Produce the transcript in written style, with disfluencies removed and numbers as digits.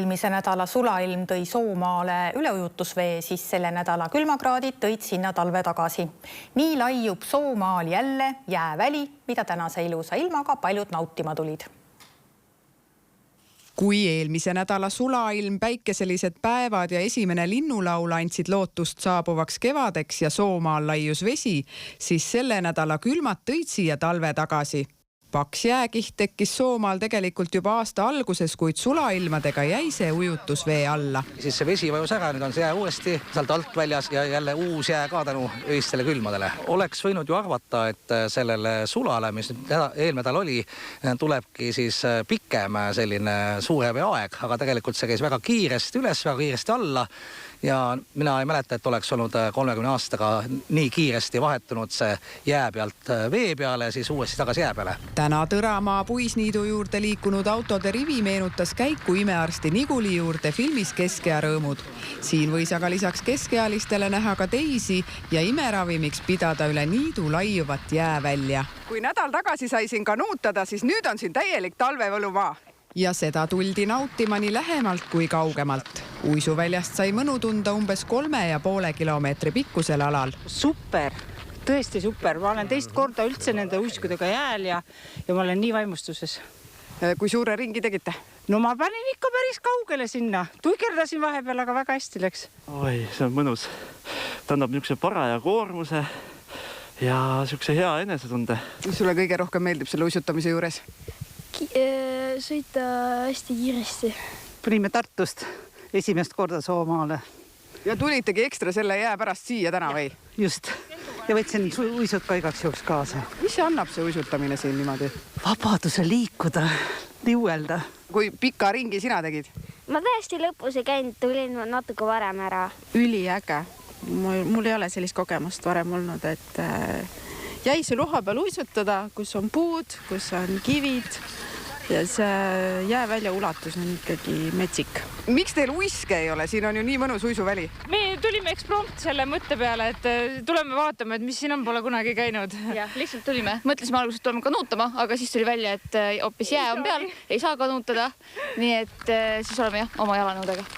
Eelmise nädala sulailm tõi Soomaale üleujutusvee, siis selle nädala külmakraadid tõid sinna talve tagasi. Nii laiub Soomaal jälle jääväli, mida tänase ilusa ilmaga paljud nautima tulid. Kui eelmise nädala sulailm, päikeselised päevad ja esimene linnulaul andsid lootust saabuvaks kevadeks ja Soomaal laius vesi, siis selle nädala külmad tõid siia talve tagasi. Paks jääkiht tekkis Soomaal tegelikult juba aasta alguses, kuid sulailmadega jäi see ujutusvee alla. Siis see vesi vajus ära, nüüd on see jää uuesti sealt alt väljas ja jälle uus jää ka tänu öistele külmadele. Oleks võinud ju arvata, et sellele sulale, mis eelnädal oli, tulebki siis pikem selline suureveeaeg, aga tegelikult see käis väga kiiresti üles, väga kiiresti alla. Ja mina ei mäleta, et oleks olnud 30 aastaga nii kiiresti vahetunud see jää pealt vee peale ja siis uuesti tagasi jää peale. Täna Tõramaa puisniidu juurde liikunud autode rivi meenutas käiku imearsti Niguli juurde filmis Keskea rõõmud. Siin võis aga lisaks keskealistele näha ka teisi ja imeravimiks pidada üle niidu laiuvat jäävälja. Kui nädal tagasi sai siin kanuutada, siis nüüd on siin täielik talvevõlumaa. Ja seda tuldi nautima nii lähemalt kui kaugemalt. Uisuväljast sai mõnu tunda umbes 3,5 kilomeetri pikkusel alal. Super, tõesti super. Ma olen teist korda üldse nende uiskudega jääl ja ma olen nii vaimustuses. Kui suure ringi tegite? No ma panin ikka päris kaugele sinna. Tuikerdasin vahepeal, aga väga hästi läks. Oi, see on mõnus. Ta annab niisuguse paraja koormuse ja niisuguse hea enesetunde. Mis sulle kõige rohkem meeldib selle uisutamise juures? Sõita hästi kiiresti. Tulime Tartust esimest korda Soomaale. Ja tulitegi ekstra selle jää pärast siia täna või? Just. Ja võtsin uisud ka igaks juhuks kaasa. Mis see annab see uisutamine siin niimoodi? Vabaduse liikuda, liuelda. Kui pika ringi sina tegid? Ma täiesti lõpus ei käinud, tulin natuke varem ära. Üliäge. Mul ei ole sellist kogemust varem olnud, et jäi see luha peal uisutada, kus on puud, kus on kivid ja see jäävälja ulatus on ikkagi metsik. Miks teil uiske ei ole? Siin on ju nii mõnus uisuväli. Me tulime eksprompt selle mõtte peale, et tuleme vaatama, et mis siin on, pole kunagi käinud. Jah, lihtsalt tulime. Mõtlesime alguses, et tuleme kanuutama, aga siis tuli välja, et hoopis jää on peal, ei saa kanuutada. Nii et siis oleme oma jalanõudega.